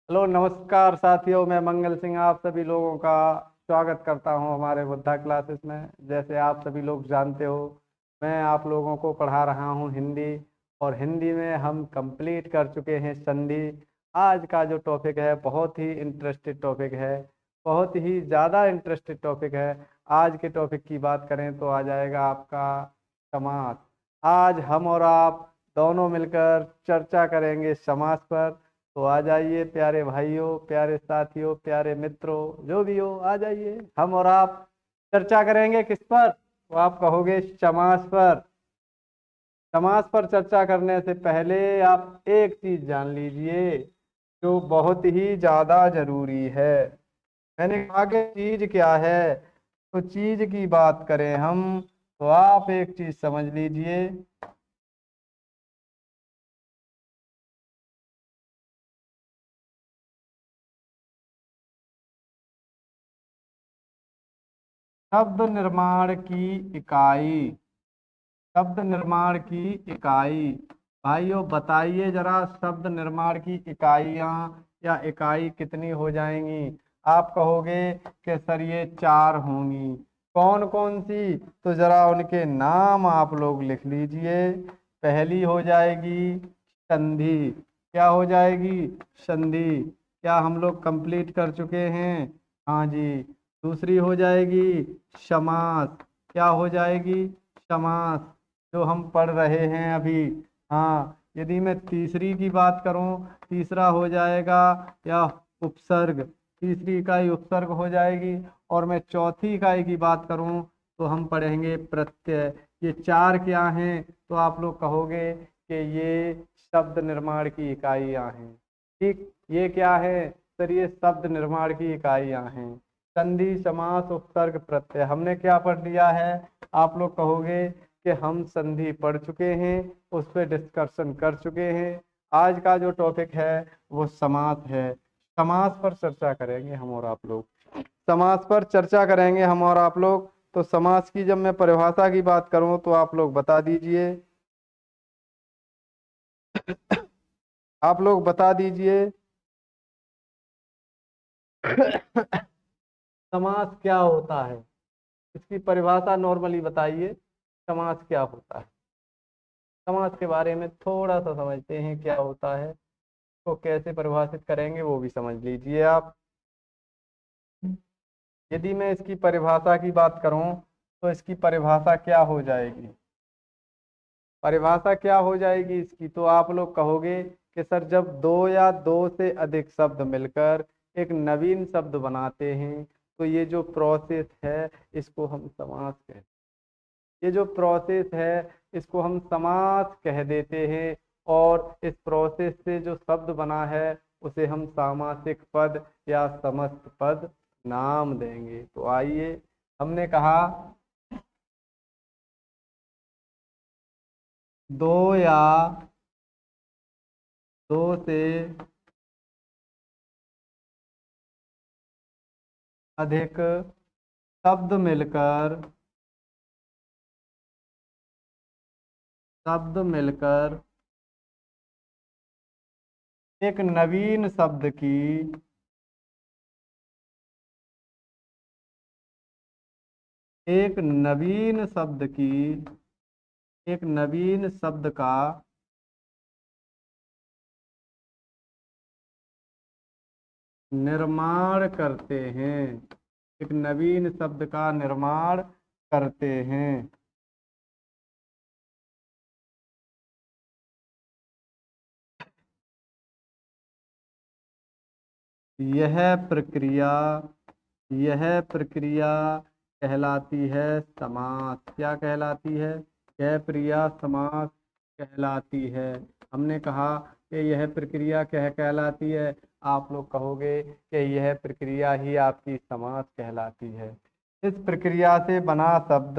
Hello नमस्कार साथियों, मैं मंगल सिंह आप सभी लोगों का स्वागत करता हूं हमारे बुद्धा क्लासेस में। जैसे आप सभी लोग जानते हो, मैं आप लोगों को पढ़ा रहा हूं हिंदी। और हिंदी में हम कंप्लीट कर चुके हैं संधि। आज का जो टॉपिक है बहुत ही इंटरेस्टेड टॉपिक है, बहुत ही ज़्यादा इंटरेस्टेड टॉपिक है। आज के टॉपिक की बात करें तो आ जाएगा आपका समास। आज हम और आप दोनों मिलकर चर्चा करेंगे समास पर। तो आ जाइए प्यारे भाइयों, प्यारे साथियों, प्यारे मित्रों, जो भी हो आ जाइए। हम और आप चर्चा करेंगे किस पर? तो आप कहोगे समास पर। समास पर चर्चा करने से पहले आप एक चीज जान लीजिए जो बहुत ही ज्यादा जरूरी है। मैंने कहा कि चीज क्या है, तो चीज की बात करें हम तो आप एक चीज समझ लीजिए। शब्द निर्माण की इकाई, शब्द निर्माण की इकाई। भाइयों बताइए जरा, शब्द निर्माण की इकाइयाँ या इकाई कितनी हो जाएंगी? आप कहोगे कि सर ये चार होंगी। कौन कौन सी? तो जरा उनके नाम आप लोग लिख लीजिए। पहली हो जाएगी संधि। क्या हो जाएगी? संधि। क्या हम लोग कंप्लीट कर चुके हैं? हाँ जी। दूसरी हो जाएगी समास। क्या हो जाएगी? समास, जो हम पढ़ रहे हैं अभी। हाँ, यदि मैं तीसरी की बात करूं, तीसरा हो जाएगा या उपसर्ग। तीसरी इकाई उपसर्ग हो जाएगी। और मैं चौथी इकाई की बात करूं तो हम पढ़ेंगे प्रत्यय। ये चार क्या हैं? तो आप लोग कहोगे कि ये शब्द निर्माण की इकाइयां हैं। ठीक, ये क्या है? सर ये शब्द निर्माण की इकाइयां हैं। संधि, समास, उपसर्ग, प्रत्यय, हमने क्या पढ़ लिया है? आप लोग कहोगे कि हम संधि पढ़ चुके हैं, उस पर डिस्कशन कर चुके हैं। आज का जो टॉपिक है वो समास है। समास पर चर्चा करेंगे हम और आप लोग। समास पर चर्चा करेंगे हम और आप लोग। तो समास की जब मैं परिभाषा की बात करूं तो आप लोग बता दीजिए। आप लोग बता दीजिए। समास क्या होता है? इसकी परिभाषा नॉर्मली बताइए। समास क्या होता है? समास के बारे में थोड़ा सा समझते हैं क्या होता है, तो कैसे परिभाषित करेंगे वो भी समझ लीजिए आप। यदि मैं इसकी परिभाषा की बात करूं तो इसकी परिभाषा क्या हो जाएगी? परिभाषा क्या हो जाएगी इसकी? तो आप लोग कहोगे कि सर जब दो या दो से अधिक शब्द मिलकर एक नवीन शब्द बनाते हैं तो ये जो प्रोसेस है इसको हम समास कहते हैं। ये जो प्रोसेस है इसको हम समास कह देते हैं। और इस प्रोसेस से जो शब्द बना है उसे हम सामासिक पद या समस्त पद नाम देंगे। तो आइए, हमने कहा दो या दो से अधिक शब्द मिलकर, शब्द मिलकर एक नवीन शब्द की, एक नवीन शब्द की, एक नवीन शब्द का निर्माण करते हैं। एक नवीन शब्द का निर्माण करते हैं। यह प्रक्रिया, यह प्रक्रिया कहलाती है समास। क्या कहलाती है? यह प्रक्रिया समास कहलाती है। हमने कहा कि यह प्रक्रिया क्या कहलाती है? आप लोग कहोगे कि यह प्रक्रिया ही आपकी समास कहलाती है। इस प्रक्रिया से बना शब्द,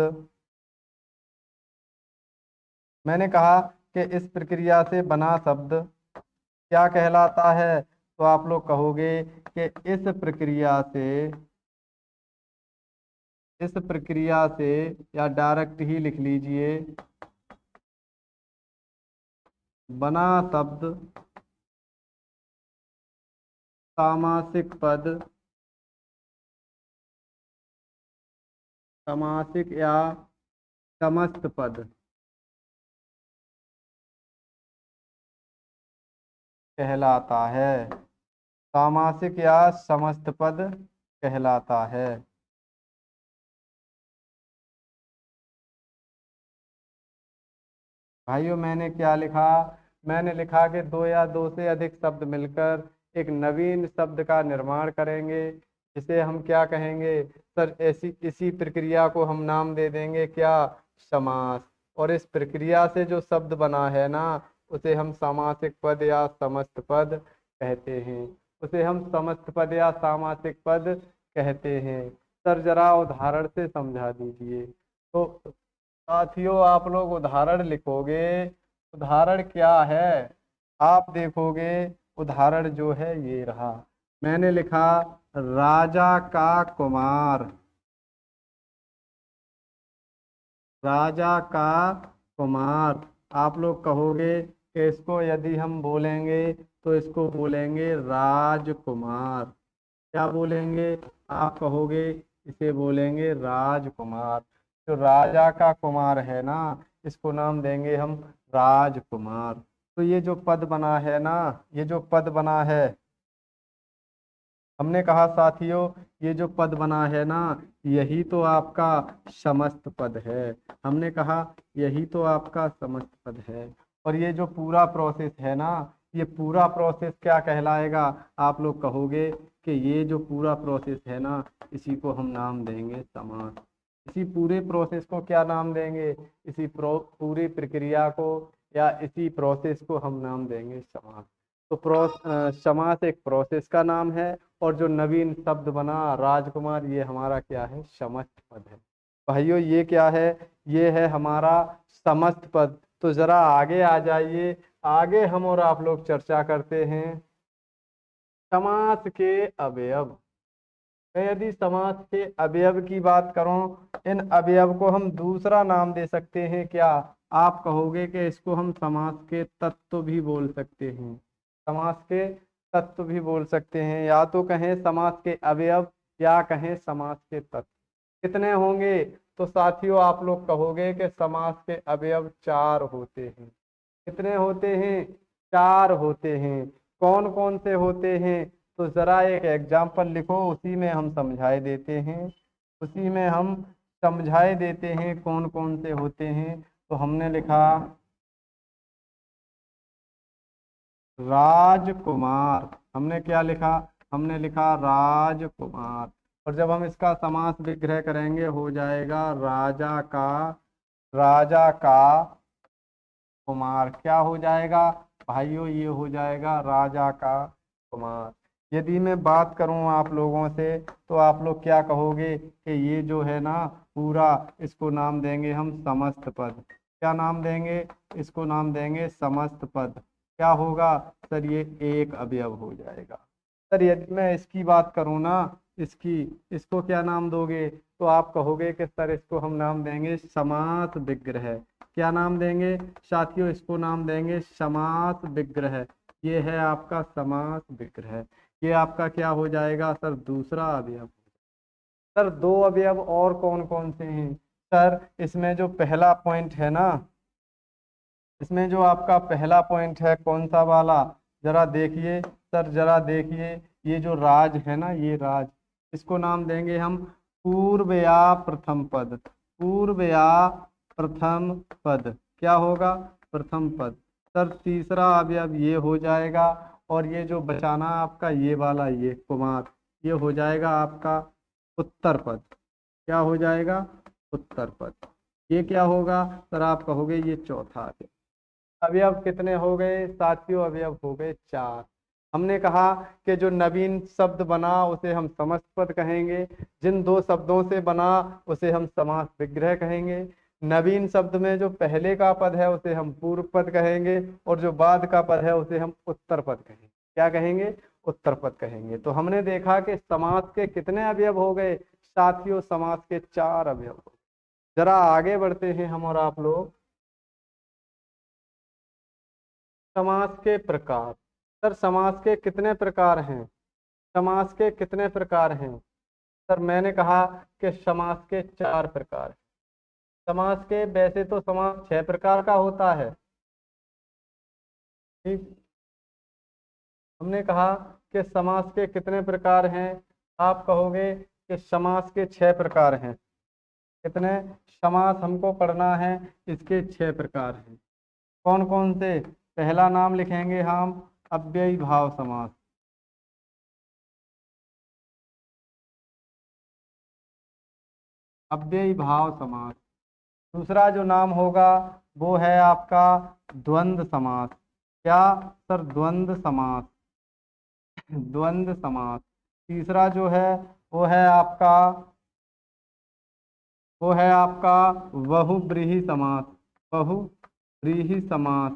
मैंने कहा कि इस प्रक्रिया से बना शब्द क्या कहलाता है? तो आप लोग कहोगे कि इस प्रक्रिया से, या डायरेक्ट ही लिख लीजिए, बना शब्द सामासिक पद, सामासिक या समस्त पद कहलाता है। सामासिक या समस्त पद कहलाता है। भाइयों मैंने क्या लिखा? मैंने लिखा कि दो या दो से अधिक शब्द मिलकर एक नवीन शब्द का निर्माण करेंगे, जिसे हम क्या कहेंगे सर? ऐसी इसी प्रक्रिया को हम नाम दे देंगे क्या? समास। और इस प्रक्रिया से जो शब्द बना है ना, उसे हम सामासिक पद या समस्त पद कहते हैं। उसे हम समस्त पद या सामासिक पद कहते हैं। सर जरा उदाहरण से समझा दीजिए। तो साथियों आप लोग उदाहरण लिखोगे। उदाहरण क्या है? आप देखोगे उदाहरण जो है ये रहा। मैंने लिखा राजा का कुमार। राजा का कुमार। आप लोग कहोगे कि इसको यदि हम बोलेंगे तो इसको बोलेंगे राजकुमार। क्या बोलेंगे? आप कहोगे इसे बोलेंगे राजकुमार। जो राजा का कुमार है ना, इसको नाम देंगे हम राजकुमार। तो ये जो पद बना है ना, ये जो पद बना है, हमने कहा साथियों, ये जो पद बना है ना, यही तो आपका समस्त पद है। हमने कहा यही तो आपका समस्त पद है। और ये जो पूरा प्रोसेस है ना, ये पूरा प्रोसेस क्या कहलाएगा? आप लोग कहोगे कि ये जो पूरा प्रोसेस है ना, इसी को हम नाम देंगे समास। इसी पूरे प्रोसेस को क्या नाम देंगे? इसी पूरी प्रक्रिया को या इसी प्रोसेस को हम नाम देंगे समास। तो समास एक प्रोसेस का नाम है, और जो नवीन शब्द बना राजकुमार, ये हमारा क्या है? समस्त पद है। भाइयों ये क्या है? ये है हमारा समस्त पद। तो जरा आगे आ जाइए। आगे हम और आप लोग चर्चा करते हैं समास के अवयव। मैं यदि समास के अवयव की बात करूं, इन अवयव को हम दूसरा नाम दे सकते हैं क्या? आप कहोगे कि इसको हम समास के तत्व भी बोल सकते हैं। समास के तत्व भी बोल सकते हैं, या तो कहें समास के अवयव या कहें समास के तत्व। कितने होंगे? तो साथियों आप लोग कहोगे कि समास के अवयव चार होते हैं। कितने होते हैं? चार होते हैं। कौन कौन से होते हैं? तो जरा एक एग्जाम्पल लिखो, उसी में हम समझाए देते हैं। उसी में हम समझाए देते हैं कौन कौन से होते हैं। तो हमने लिखा राजकुमार। हमने क्या लिखा? हमने लिखा राजकुमार। और जब हम इसका समास विग्रह करेंगे, हो जाएगा राजा का कुमार। क्या हो जाएगा भाइयों? ये हो जाएगा राजा का कुमार। यदि मैं बात करूं आप लोगों से, तो आप लोग क्या कहोगे कि ये जो है ना पूरा, इसको नाम देंगे हम समस्त पद। क्या नाम देंगे? इसको नाम देंगे समस्त पद। क्या होगा सर? ये एक अवयव हो जाएगा। सर यदि मैं इसकी बात करूं ना, इसकी, इसको क्या नाम दोगे? तो आप कहोगे कि सर इसको हम नाम देंगे समास विग्रह। क्या नाम देंगे साथियों? इसको नाम देंगे समास विग्रह। ये है आपका समास विग्रह। ये आपका क्या हो जाएगा सर? दूसरा अवयव। सर दो अवयव और कौन कौन से हैं? सर इसमें जो पहला पॉइंट है ना, इसमें जो आपका पहला पॉइंट है कौन सा वाला? जरा देखिए सर, जरा देखिए। ये जो राज है ना, ये राज, इसको नाम देंगे हम पूर्व या प्रथम पद। पूर्व या प्रथम पद। क्या होगा? प्रथम पद। सर तीसरा अवयव ये हो जाएगा। और ये जो बचाना आपका ये वाला, ये कुमार, ये हो जाएगा आपका उत्तर पद। क्या हो जाएगा? उत्तर पद। ये क्या होगा सर? आप कहोगे ये चौथा अवयव। अवयव कितने हो गए साथियों? अवयव हो गए चार। हमने कहा कि जो नवीन शब्द बना उसे हम समस्त पद कहेंगे। जिन दो शब्दों से बना उसे हम समास विग्रह कहेंगे। नवीन शब्द में जो पहले का पद है उसे हम पूर्व पद कहेंगे, और जो बाद का पद है उसे हम उत्तर पद कहेंगे। क्या कहेंगे? उत्तर पद कहेंगे। तो हमने देखा कि समास के कितने अवयव हो गए साथियों? समास के चार अवयव हो गए। जरा आगे बढ़ते हैं हम और आप लोग। समास के प्रकार। सर समास के कितने प्रकार हैं? समास के कितने प्रकार हैं? सर मैंने कहा कि समास के 4 प्रकार हैं। समास के वैसे तो समास 6 प्रकार का होता है, ठीक। हमने कहा कि समास के कितने प्रकार हैं? आप कहोगे कि समास के 6 प्रकार हैं। कितने? समास हमको पढ़ना है, इसके 6 प्रकार हैं। कौन कौन से? पहला नाम लिखेंगे हम अव्ययी भाव समास। अव्ययी भाव समास। दूसरा जो नाम होगा वो है आपका द्वंद्व समास। क्या सर? द्वंद्व समास। द्वंद्व समास। तीसरा जो है वो है आपका बहुब्रीहि समास। बहुब्रीहि समास।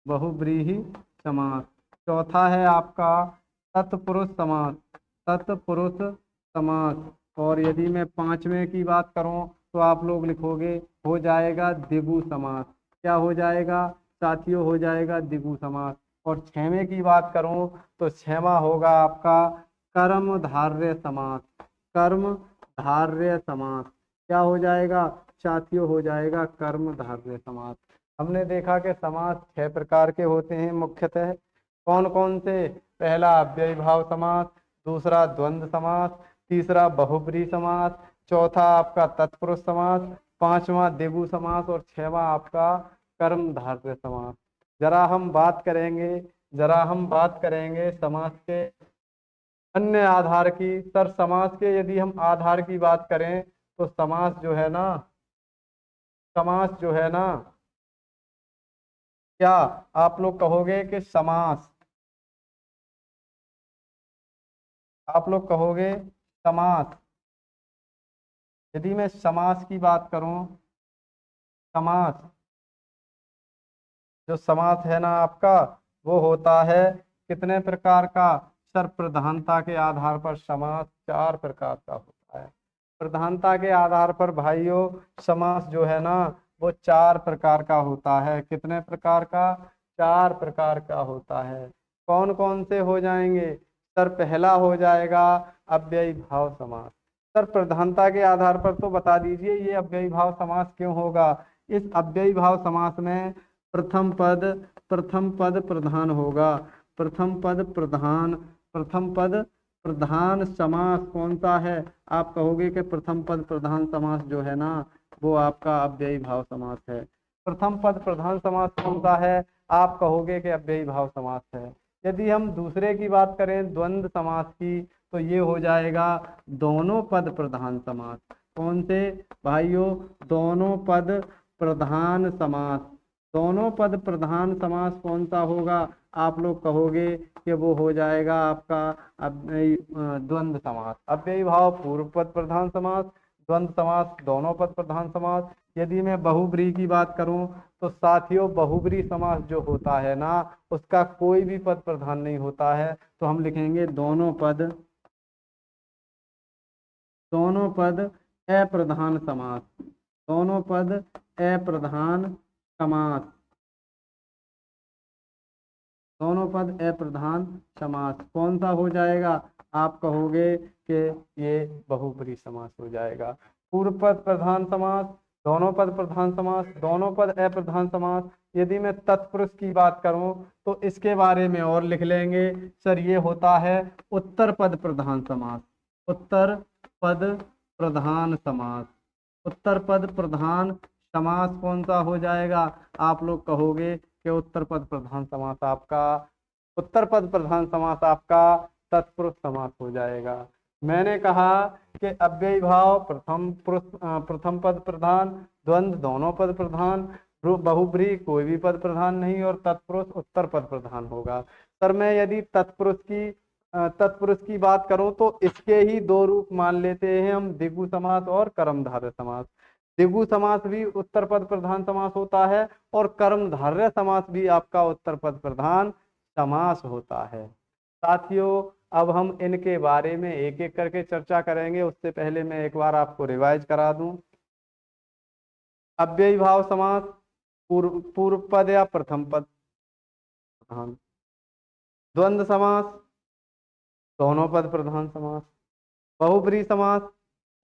बहुब्रीहि समास। चौथा है आपका तत्पुरुष समास। तत्पुरुष समास। और यदि मैं पांचवें की बात करूं तो आप लोग लिखोगे, हो जाएगा द्विगु समास। क्या हो जाएगा साथियों? हो जाएगा द्विगु समास। और छठवें की बात करूं तो छठवां होगा आपका कर्मधारय समास। कर्मधारय समास। क्या हो जाएगा साथियों? हो जाएगा कर्मधारय समास। हमने देखा कि समास 6 प्रकार के होते हैं मुख्यतः। कौन कौन से? पहला अव्ययी भाव समास, दूसरा द्वंद्व समास, तीसरा बहुब्रीहि समास, चौथा आपका तत्पुरुष समास, पांचवा द्विगु समास और छठवां आपका कर्मधारय समास। जरा हम बात करेंगे समास के अन्य आधार की। सर समास के यदि हम आधार की बात करें तो समास जो है ना, क्या आप लोग कहोगे कि समास, यदि मैं समास की बात करूं, समास जो समास है ना आपका, वो होता है कितने प्रकार का? सर प्रधानता के आधार पर समास 4 प्रकार का होता है। प्रधानता के आधार पर भाइयों समास जो है ना वो 4 प्रकार का होता है। कितने प्रकार का? 4 प्रकार का होता है। कौन कौन से हो जाएंगे? सर पहला हो जाएगा अव्ययी भाव समास। सर प्रधानता के आधार पर तो बता दीजिए ये अव्ययी भाव समास क्यों होगा? इस अव्ययी भाव समास में प्रथम पद प्रधान होगा। प्रथम पद प्रधान समास कौन सा है? आप कहोगे कि प्रथम पद प्रधान समास जो है ना वो आपका अव्ययी भाव समास है। प्रथम पद प्रधान समास कौन सा है? आप कहोगे कि अव्ययी भाव समास है। यदि हम दूसरे की बात करें द्वंद्व समास की तो ये हो जाएगा दोनों पद प्रधान समास। कौन से भाइयों? दोनों पद प्रधान समास। दोनों पद प्रधान समास कौन सा होगा? आप लोग कहोगे कि वो हो जाएगा आपका द्वंद्व समास। अव्ययी भाव पूर्व पद प्रधान समास, द्वंद्व समास दोनों पद प्रधान समास। यदि मैं बहुब्रीहि की बात करूं तो साथियों बहुब्रीहि समास जो होता है ना उसका कोई भी पद प्रधान नहीं होता है। तो हम लिखेंगे दोनों पद अप्रधान समास। दोनों पद अप्रधान समास। दोनों पद अप्रधान समास कौन सा हो जाएगा? आप कहोगे कि ये बहुब्रीहि समास हो जाएगा। पूर्व पद प्रधान समास, दोनों पद प्रधान समास, दोनों पद अप्रधान समास। यदि मैं तत्पुरुष की बात करूं तो इसके बारे में और लिख लेंगे। सर ये होता है उत्तर पद प्रधान समास। उत्तर पद प्रधान समास। उत्तर पद प्रधान समास कौन सा हो जाएगा? आप लोग कहोगे कि उत्तर पद प्रधान समास आपका तत्पुरुष समास हो जाएगा। मैंने कहा कि अव्ययी भाव प्रथम पद प्रधान, द्वंद्व दोनों पद प्रधान, बहुब्रीहि कोई भी पद प्रधान नहीं और तत्पुरुष उत्तर पद प्रधान होगा। सर मैं यदि तत्पुरुष की बात करूं तो इसके ही 2 रूप मान लेते हैं हम, द्विगु समास और कर्मधारय समास। द्विगु समास भी उत्तर पद प्रधान समास होता है और कर्मधारय समास भी आपका उत्तर पद प्रधान समास होता है। साथियों अब हम इनके बारे में एक एक करके चर्चा करेंगे। उससे पहले मैं एक बार आपको रिवाइज करा दूं। अव्ययी भाव समास पूर्व पद या प्रथम पद प्रधान। द्वंद्व समास दोनों पद प्रधान समास। बहुब्रीहि समास,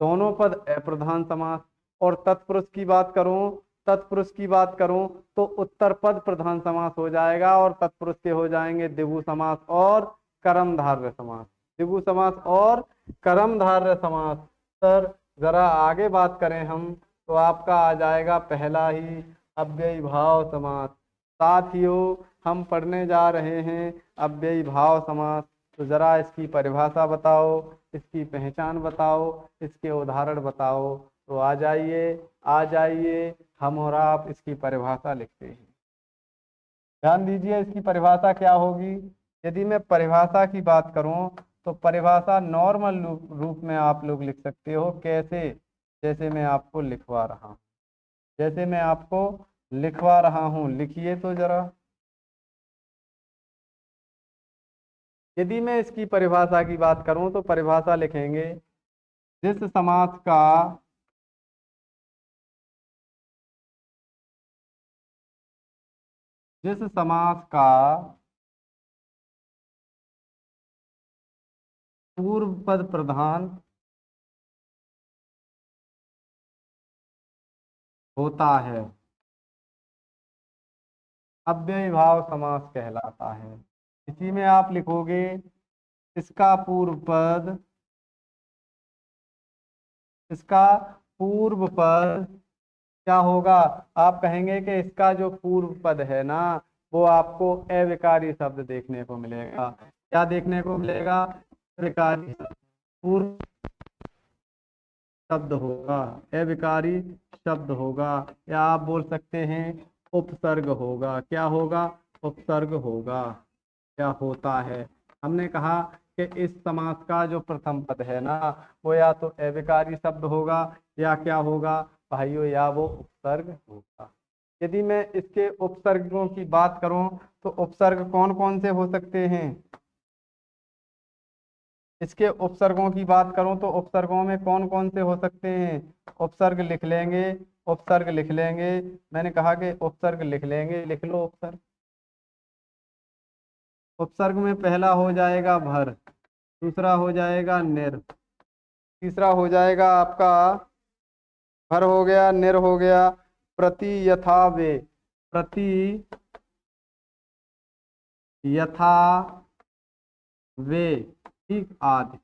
दोनों पद अप्रधान समास। और तत्पुरुष की बात करूं, तत्पुरुष की बात करूं तो उत्तर पद प्रधान समास हो जाएगा, और तत्पुरुष के हो जाएंगे द्विगु समास और कर्मधारय समास। द्विगु समास और कर्मधारय समास। सर जरा आगे बात करें हम तो आपका आ जाएगा पहला ही अव्ययी भाव समास। साथियों हम पढ़ने जा रहे हैं अव्ययी भाव समास। तो जरा इसकी परिभाषा बताओ, इसकी पहचान बताओ, इसके उदाहरण बताओ। तो आ जाइए, आ जाइए, हम और आप इसकी परिभाषा लिखते हैं। ध्यान दीजिए इसकी परिभाषा क्या होगी। यदि मैं परिभाषा की बात करूं तो परिभाषा नॉर्मल रूप में आप लोग लिख सकते हो। कैसे? जैसे मैं आपको लिखवा रहा हूं, जैसे मैं आपको लिखवा रहा हूं, लिखिए तो जरा। यदि मैं इसकी परिभाषा की बात करूं तो परिभाषा लिखेंगे जिस समास का जिस समास का पूर्व पद प्रधान होता है अव्ययी भाव समास कहलाता है। इसी में आप लिखोगे इसका पूर्व पद, इसका पूर्व पद क्या होगा। आप कहेंगे कि इसका जो पूर्व पद है ना वो आपको अविकारी शब्द देखने को मिलेगा। क्या देखने को मिलेगा? अविकारी शब्द। पूर्व शब्द होगा, अविकारी शब्द होगा, या आप बोल सकते हैं उपसर्ग होगा। क्या होगा? उपसर्ग होगा। क्या होता है? हमने कहा कि इस समास का जो प्रथम पद है ना वो या तो अविकारी शब्द होगा या क्या होगा भाइयों, या वो उपसर्ग होगा। यदि मैं इसके उपसर्गों की बात करूं तो उपसर्ग कौन कौन से हो सकते हैं। इसके उपसर्गों की बात करूं तो उपसर्गों में कौन कौन से हो सकते हैं। उपसर्ग लिख लेंगे, उपसर्ग लिख लेंगे। मैंने कहा कि उपसर्ग लिख लेंगे, लिख लो उपसर्ग। उपसर्ग में पहला हो जाएगा भर, दूसरा हो जाएगा निर, तीसरा हो जाएगा आपका भर हो गया, निर हो गया, प्रति यथा वे, प्रति यथा वे, ठीक, आदि।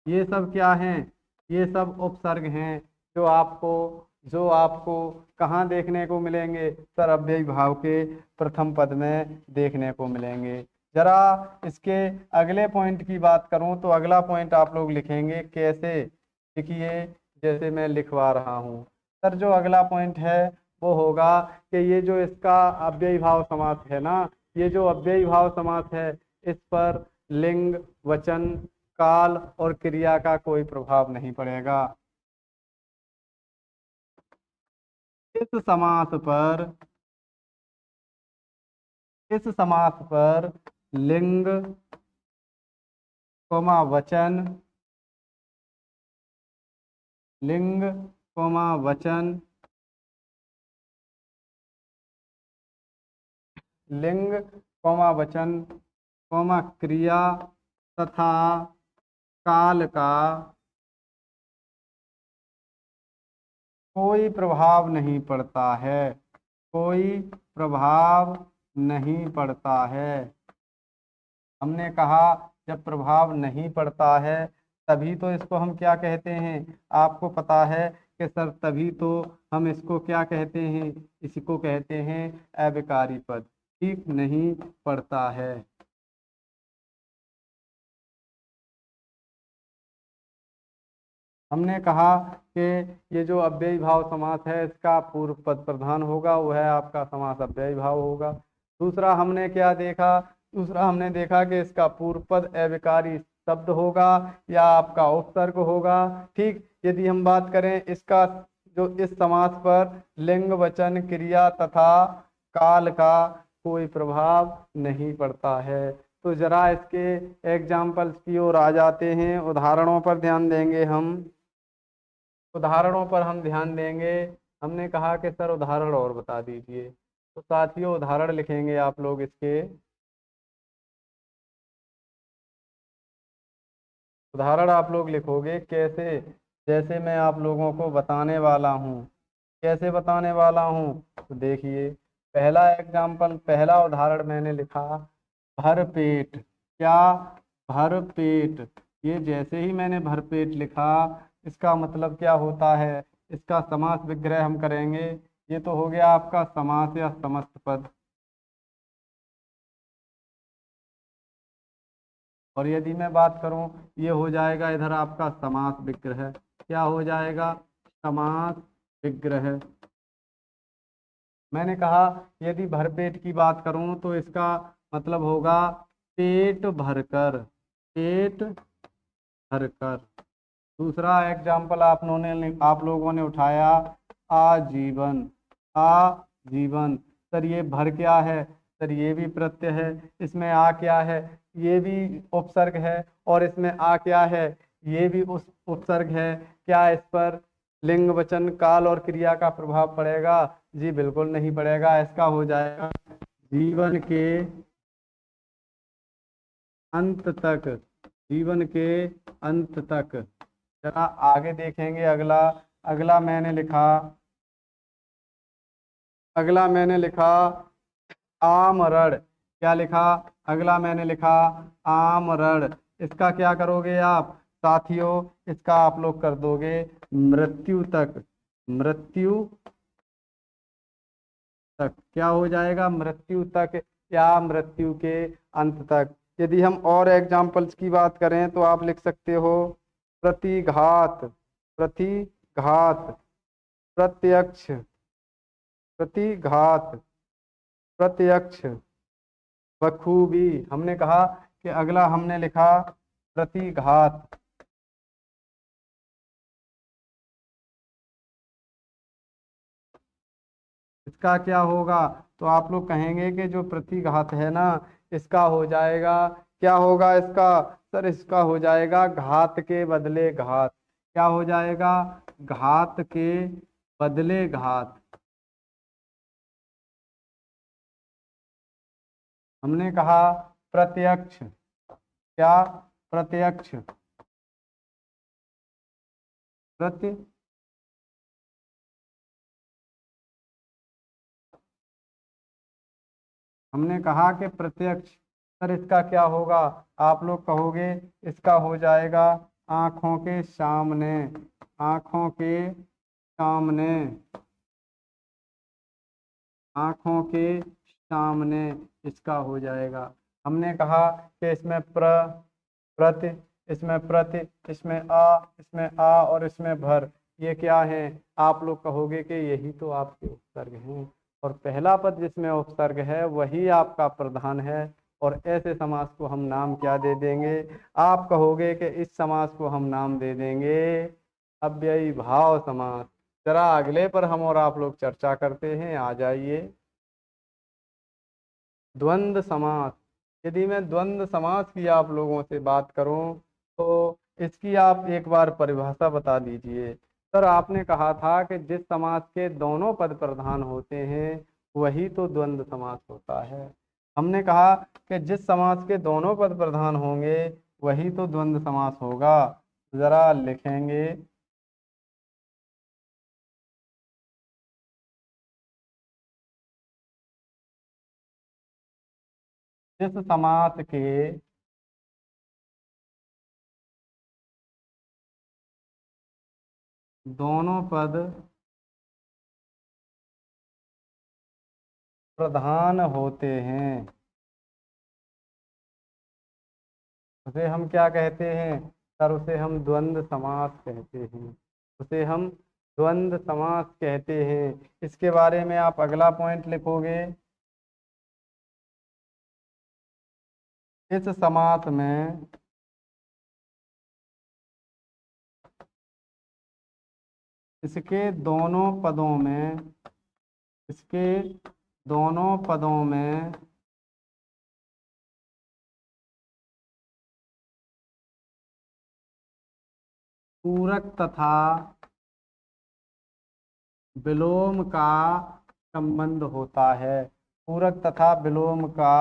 ये सब क्या हैं? ये सब उपसर्ग हैं जो आपको कहाँ देखने को मिलेंगे सर? अव्ययी भाव के प्रथम पद में देखने को मिलेंगे। जरा इसके अगले पॉइंट की बात करूं तो अगला पॉइंट आप लोग लिखेंगे कैसे? लिखिए जैसे मैं लिखवा रहा हूं। सर जो अगला पॉइंट है वो होगा कि ये जो इसका अव्ययी भाव समास है ना, ये जो अव्ययी भाव समास है इस पर लिंग, वचन, काल और क्रिया का कोई प्रभाव नहीं पड़ेगा। इस समास पर इस समास पर लिंग, वचन, लिंग, वचन, लिंग, वचन, क्रिया तथा काल का कोई प्रभाव नहीं पड़ता है। कोई प्रभाव नहीं पड़ता है। हमने कहा जब प्रभाव नहीं पड़ता है तभी तो इसको हम क्या कहते हैं? आपको पता है कि सर तभी तो हम इसको क्या कहते हैं? इसको कहते हैं अविकारी पद। ठीक नहीं पड़ता है। हमने कहा कि ये जो अव्ययी भाव समास है इसका पूर्व पद प्रधान होगा, वह आपका समास अव्ययी भाव होगा। दूसरा हमने क्या देखा? दूसरा हमने देखा कि इसका पूर्व पद अविकारी शब्द होगा या आपका उपसर्ग होगा। ठीक, यदि हम बात करें इसका जो इस समास पर लिंग, वचन, क्रिया तथा काल का कोई प्रभाव नहीं पड़ता है। तो जरा इसके एग्जाम्पल्स की ओर आ जाते हैं, उदाहरणों पर ध्यान देंगे हम। उदाहरणों पर हम ध्यान देंगे। हमने कहा कि सर उदाहरण और बता दीजिए, तो साथियों उदाहरण लिखेंगे आप लोग इसके। उदाहरण आप लोग लिखोगे कैसे, जैसे मैं आप लोगों को बताने वाला हूँ। कैसे बताने वाला हूँ, तो देखिए पहला एग्जाम्पल, पहला उदाहरण मैंने लिखा भर पेट। क्या? भर पेट। ये जैसे ही मैंने भर पेट लिखा, इसका मतलब क्या होता है, इसका समास विग्रह हम करेंगे। ये तो हो गया आपका समास या समस्त पद। और यदि मैं बात करूं, ये हो जाएगा इधर आपका समास विग्रह। क्या हो जाएगा? समास विग्रह। मैंने कहा यदि भरपेट की बात करूं तो इसका मतलब होगा पेट भरकर। पेट भरकर। दूसरा एग्जाम्पल आप लोगों ने उठाया आजीवन। आजीवन। सर ये भर क्या है? सर ये भी प्रत्यय है। इसमें आ क्या है? ये भी उपसर्ग है। और इसमें आ क्या है? ये भी उस उपसर्ग है। क्या इस पर लिंग वचन काल और क्रिया का प्रभाव पड़ेगा? जी बिल्कुल नहीं पड़ेगा। इसका हो जाएगा जीवन के अंत तक। जीवन के अंत तक। जरा आगे देखेंगे अगला। अगला मैंने लिखा अगला मैंने लिखा आमरण। क्या लिखा? अगला मैंने लिखा आमरण। इसका क्या करोगे आप साथियों? इसका आप लोग कर दोगे मृत्यु तक। मृत्यु तक। क्या हो जाएगा? मृत्यु तक या मृत्यु के अंत तक। यदि हम और एग्जाम्पल्स की बात करें तो आप लिख सकते हो प्रतिघात। प्रतिघात। प्रत्यक्ष। प्रतिघात। प्रत्यक्ष। बखूबी। हमने कहा कि अगला हमने लिखा प्रतिघात। इसका क्या होगा? तो आप लोग कहेंगे कि जो प्रतिघात है ना, इसका हो जाएगा, क्या होगा इसका? सर इसका हो जाएगा घात के बदले घात। क्या हो जाएगा? घात के बदले घात। हमने कहा प्रत्यक्ष। क्या? प्रत्यक्ष। प्रत्य हमने कहा कि प्रत्यक्ष। सर इसका क्या होगा? आप लोग कहोगे इसका हो जाएगा आंखों के सामने। आंखों के सामने। आंखों के सामने। इसका हो जाएगा। हमने कहा कि इसमें प्रति, इसमें प्रति, इसमें आ और इसमें भर। ये क्या है? आप लोग कहोगे कि यही तो आपके उपसर्ग हैं। और पहला पद जिसमें उपसर्ग है वही आपका प्रधान है। और ऐसे समास को हम नाम क्या दे देंगे? आप कहोगे कि इस समास को हम नाम दे देंगे अव्ययी भाव समास। जरा अगले पर हम और आप लोग चर्चा करते हैं। आ जाइए। द्वंद्व समास। यदि मैं द्वंद्व समास की आप लोगों से बात करूं तो इसकी आप एक बार परिभाषा बता दीजिए। सर आपने कहा था कि जिस समास के दोनों पद प्रधान होते हैं वही तो द्वंद्व समास होता है। हमने कहा कि जिस समास के दोनों पद प्रधान होंगे वही तो द्वंद्व समास होगा। जरा लिखेंगे जिस समास के दोनों पद प्रधान होते हैं उसे हम क्या कहते हैं? सर उसे हम द्वंद्व समास कहते हैं। उसे हम द्वंद्व समास कहते हैं। इसके बारे में आप अगला पॉइंट लिखोगे। इस समास में इसके दोनों पदों में इसके दोनों पदों में पूरक तथा विलोम का संबंध होता है। पूरक तथा विलोम का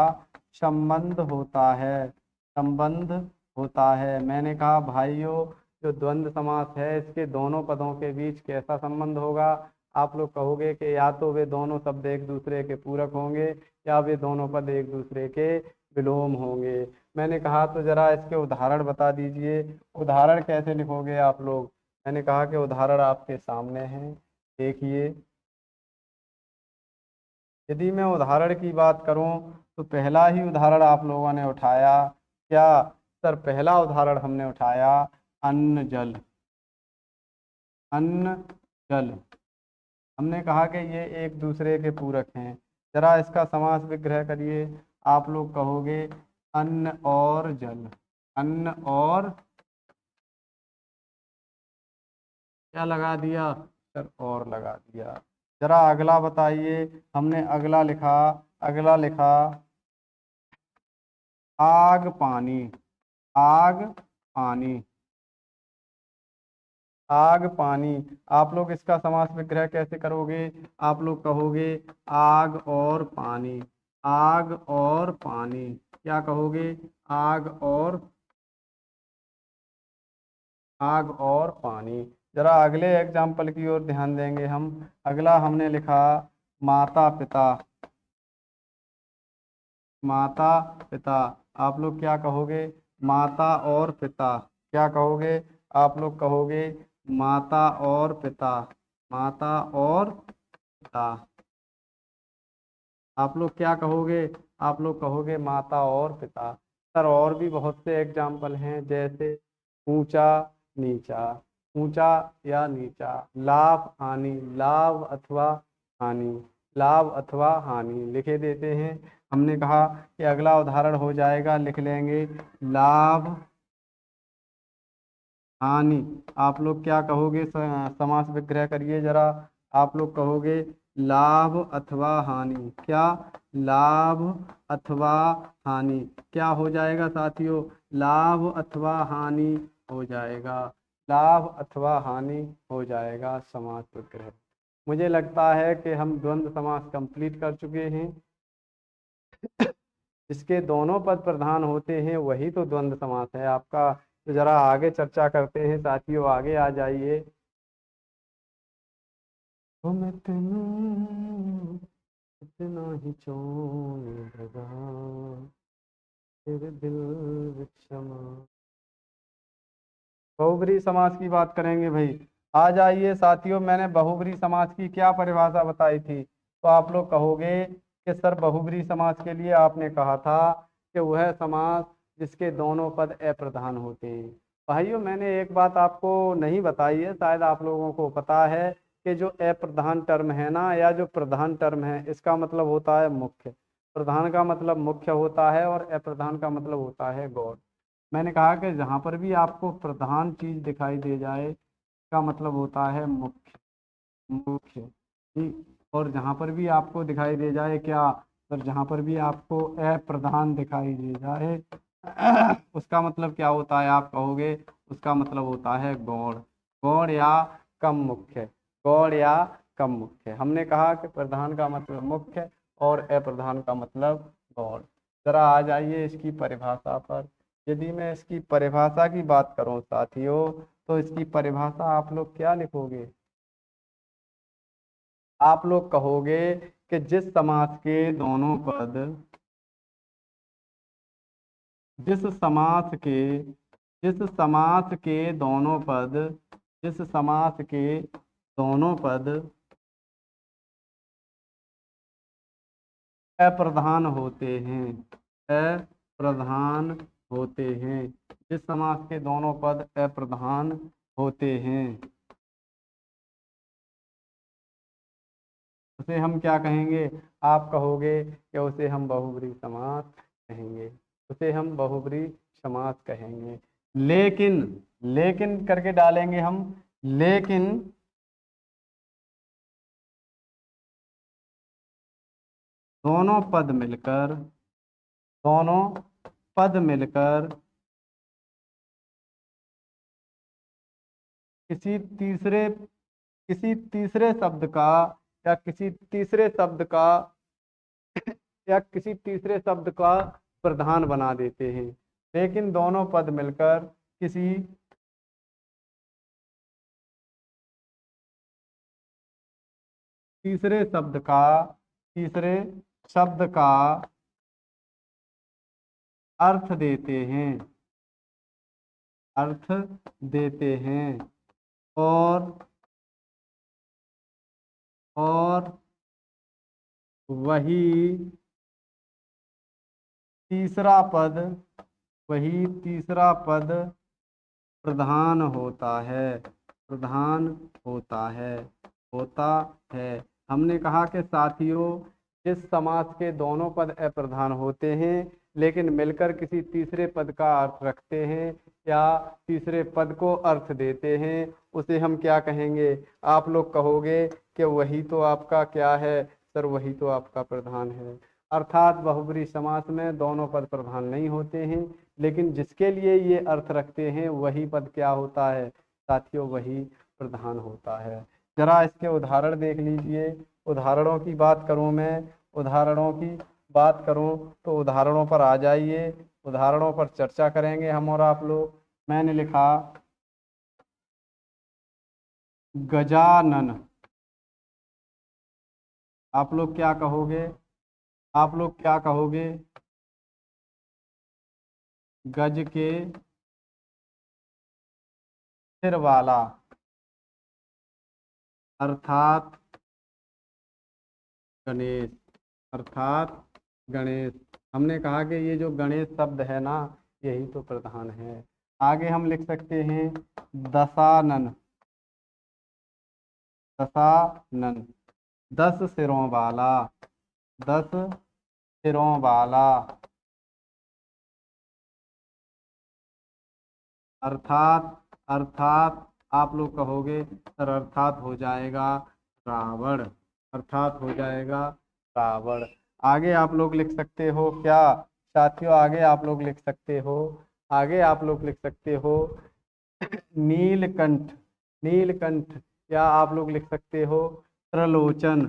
संबंध होता है। संबंध होता है। मैंने कहा भाइयों, जो द्वंद्व समास है इसके दोनों पदों के बीच कैसा संबंध होगा? आप लोग कहोगे कि या तो वे दोनों शब्द एक दूसरे के पूरक होंगे या वे दोनों पद एक दूसरे के विलोम होंगे। मैंने कहा तो जरा इसके उदाहरण बता दीजिए, उदाहरण कैसे लिखोगे आप लोग? मैंने कहा कि उदाहरण आपके सामने हैं, देखिए। यदि मैं उदाहरण की बात करूं तो पहला ही उदाहरण आप लोगों ने उठाया क्या? सर पहला उदाहरण हमने उठाया अन्न जल। अन्न जल, हमने कहा कि ये एक दूसरे के पूरक हैं। जरा इसका समास विग्रह करिए। आप लोग कहोगे अन्न और जल। अन्न और क्या लगा दिया? सर और लगा दिया। जरा अगला बताइए। हमने अगला लिखा, अगला लिखा आग पानी। आग पानी। आग पानी। आप लोग इसका समास विग्रह कैसे करोगे? आप लोग कहोगे आग और पानी। आग और पानी, क्या कहोगे? आग और, आग और पानी। जरा अगले एग्जाम्पल की ओर ध्यान देंगे हम। अगला हमने लिखा माता पिता। माता पिता, आप लोग क्या कहोगे? माता और पिता। क्या कहोगे? आप लोग कहोगे माता और पिता। माता और पिता। आप लोग क्या कहोगे? आप लोग कहोगे माता और पिता। सर और भी बहुत से एग्जाम्पल हैं, जैसे ऊंचा नीचा। ऊंचा या नीचा, लाभ हानि, लाभ अथवा हानि, लाभ अथवा हानि लिखे देते हैं। हमने कहा कि अगला उदाहरण हो जाएगा, लिख लेंगे लाभ हानि। आप लोग क्या कहोगे? समास विग्रह करिए जरा। आप लोग कहोगे लाभ अथवा हानि। क्या? लाभ अथवा हानि। क्या हो जाएगा साथियों? लाभ अथवा हानि हो जाएगा। लाभ अथवा हानि हो जाएगा समास विग्रह। मुझे लगता है कि हम द्वंद्व समास कंप्लीट कर चुके हैं। जिसके दोनों पद प्रधान होते हैं वही तो द्वंद्व समास है आपका। तो जरा आगे चर्चा करते हैं साथियों, आगे आ जाइए। तुम इतना ही चोन लगा तेरे दिल विषमा। बहुब्रीहि समास की बात करेंगे भाई। आ जाइए साथियों, मैंने बहुब्रीहि समास की क्या परिभाषा बताई थी? तो आप लोग कहोगे कि सर बहुब्रीहि समास के लिए आपने कहा था कि वह समास जिसके दोनों पद अप्रधान होते हैं। भाइयों मैंने एक बात आपको नहीं बताई है, शायद आप लोगों को पता है कि जो अप्रधान टर्म है ना, या जो प्रधान टर्म है, इसका मतलब होता है मुख्य। प्रधान का मतलब मुख्य होता है और अप्रधान का मतलब होता है गौण। मैंने कहा कि जहाँ पर भी आपको प्रधान चीज दिखाई दे जाए का मतलब होता है मुख्य। मुख्य ठीक। और जहाँ पर भी आपको दिखाई दे जाए क्या? सर जहाँ पर भी आपको अप्रधान दिखाई दे जाए उसका मतलब क्या होता है? आप कहोगे उसका मतलब होता है गौण। गौण या कम मुख्य। गौण या कम मुख्य। हमने कहा कि प्रधान का मतलब मुख्य और अप्रधान का मतलब गौण। जरा आ जाइए इसकी परिभाषा पर। यदि मैं इसकी परिभाषा की बात करूं साथियों, तो इसकी परिभाषा आप लोग क्या लिखोगे? आप लोग कहोगे कि जिस समास के दोनों पद, जिस समास के, जिस समास के दोनों पद, जिस समास के दोनों पद अप्रधान होते हैं, अप्रधान होते हैं। जिस समास के दोनों पद अप्रधान होते हैं उसे हम क्या कहेंगे? आप कहोगे कि उसे हम बहुब्रीहि समास कहेंगे। उसे हम बहुब्रीहि समास कहेंगे। लेकिन, लेकिन करके डालेंगे हम। लेकिन दोनों पद मिलकर, दोनों पद मिलकर किसी तीसरे, किसी तीसरे शब्द का, या किसी तीसरे शब्द का, या किसी तीसरे शब्द का प्रधान बना देते हैं। लेकिन दोनों पद मिलकर किसी तीसरे शब्द का अर्थ देते हैं, अर्थ देते हैं। और वही तीसरा पद प्रधान होता है, प्रधान होता है। हमने कहा कि साथियों, जिस समास के दोनों पद अप्रधान होते हैं लेकिन मिलकर किसी तीसरे पद का अर्थ रखते हैं या तीसरे पद को अर्थ देते हैं, उसे हम क्या कहेंगे? आप लोग कहोगे कि वही तो आपका क्या है सर, वही तो आपका प्रधान है। अर्थात बहुब्री समास में दोनों पद प्रधान नहीं होते हैं, लेकिन जिसके लिए ये अर्थ रखते हैं वही पद क्या होता है साथियों? वही प्रधान होता है। जरा इसके उदाहरण देख लीजिए। उदाहरणों की बात करूं मैं, उदाहरणों की बात करूं तो उदाहरणों पर आ जाइए, उदाहरणों पर चर्चा करेंगे हम और आप लोग। मैंने लिखा गजानन। आप लोग क्या कहोगे? आप लोग क्या कहोगे? गज के सिर वाला, अर्थात गणेश, अर्थात गणेश। हमने कहा कि ये जो गणेश शब्द है ना, यही तो प्रधान है। आगे हम लिख सकते हैं दशानन, दशानन, 10 सिरों वाला, 10 सिरों वाला, अर्थात आप लोग कहोगे सर अर्थात हो जाएगा रावण, अर्थात हो जाएगा रावण। आगे आप लोग लिख सकते हो क्या साथियों? आगे आप लोग लिख सकते हो, आगे आप लोग लिख सकते हो नीलकंठ, नीलकंठ, या आप लोग लिख सकते हो त्रिलोचन,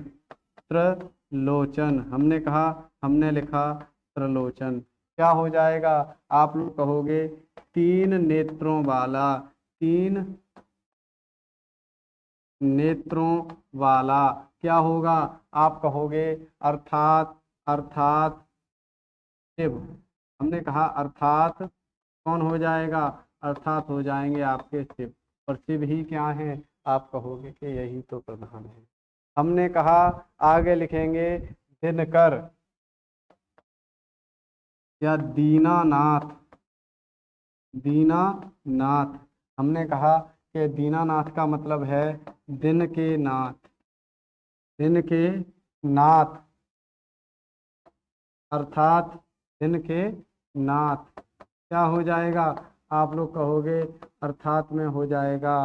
त्रिलोचन। हमने कहा, हमने लिखा त्रिलोचन। क्या हो जाएगा? आप लोग कहोगे 3 नेत्रों वाला, 3 नेत्रों वाला। क्या होगा? आप कहोगे अर्थात, अर्थात शिव। हमने कहा अर्थात कौन हो जाएगा? अर्थात हो जाएंगे आपके शिव। और शिव ही क्या है? आप कहोगे कि यही तो प्रधान है। हमने कहा आगे लिखेंगे दिनकर या दीनानाथ, दीनानाथ। हमने कहा कि दीनानाथ का मतलब है दिन के नाथ, दिन के नाथ, अर्थात दिन के नाथ। क्या हो जाएगा? आप लोग कहोगे अर्थात में हो जाएगा,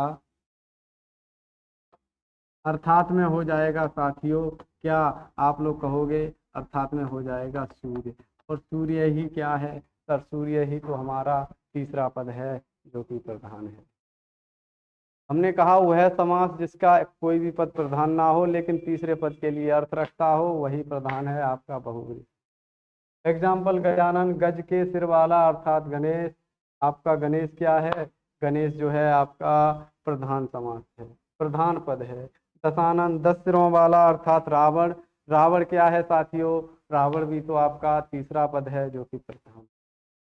अर्थात में हो जाएगा साथियों क्या? आप लोग कहोगे अर्थात में हो जाएगा सूर्य। और सूर्य ही क्या है सर? सूर्य ही तो हमारा तीसरा पद है जो कि प्रधान है। हमने कहा वह समास जिसका कोई भी पद प्रधान ना हो लेकिन तीसरे पद के लिए अर्थ रखता हो वही प्रधान है आपका बहुव्रीहि। एग्जाम्पल गजानन, गज के सिर वाला अर्थात गणेश। आपका गणेश क्या है? गणेश जो है आपका प्रधान समास है, प्रधान पद है। दशानन, 10 सिरों वाला अर्थात रावण। रावण क्या है साथियों? रावण भी तो आपका तीसरा पद है जो कि प्रधान।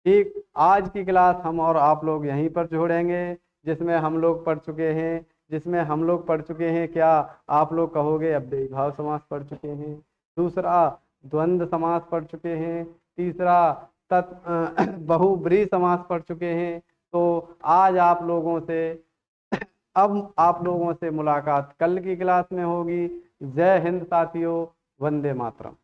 ठीक, आज की क्लास हम और आप लोग यहीं पर जोड़ेंगे, जिसमें हम लोग पढ़ चुके हैं, जिसमें हम लोग पढ़ चुके हैं क्या? आप लोग कहोगे अव्ययी भाव समास पढ़ चुके हैं, दूसरा द्वंद्व समास पढ़ चुके हैं, तीसरा बहुब्रीहि समास पढ़ चुके हैं। तो आज आप लोगों से अब आप लोगों से मुलाकात कल की क्लास में होगी। जय हिंद साथियों, वंदे मातरम।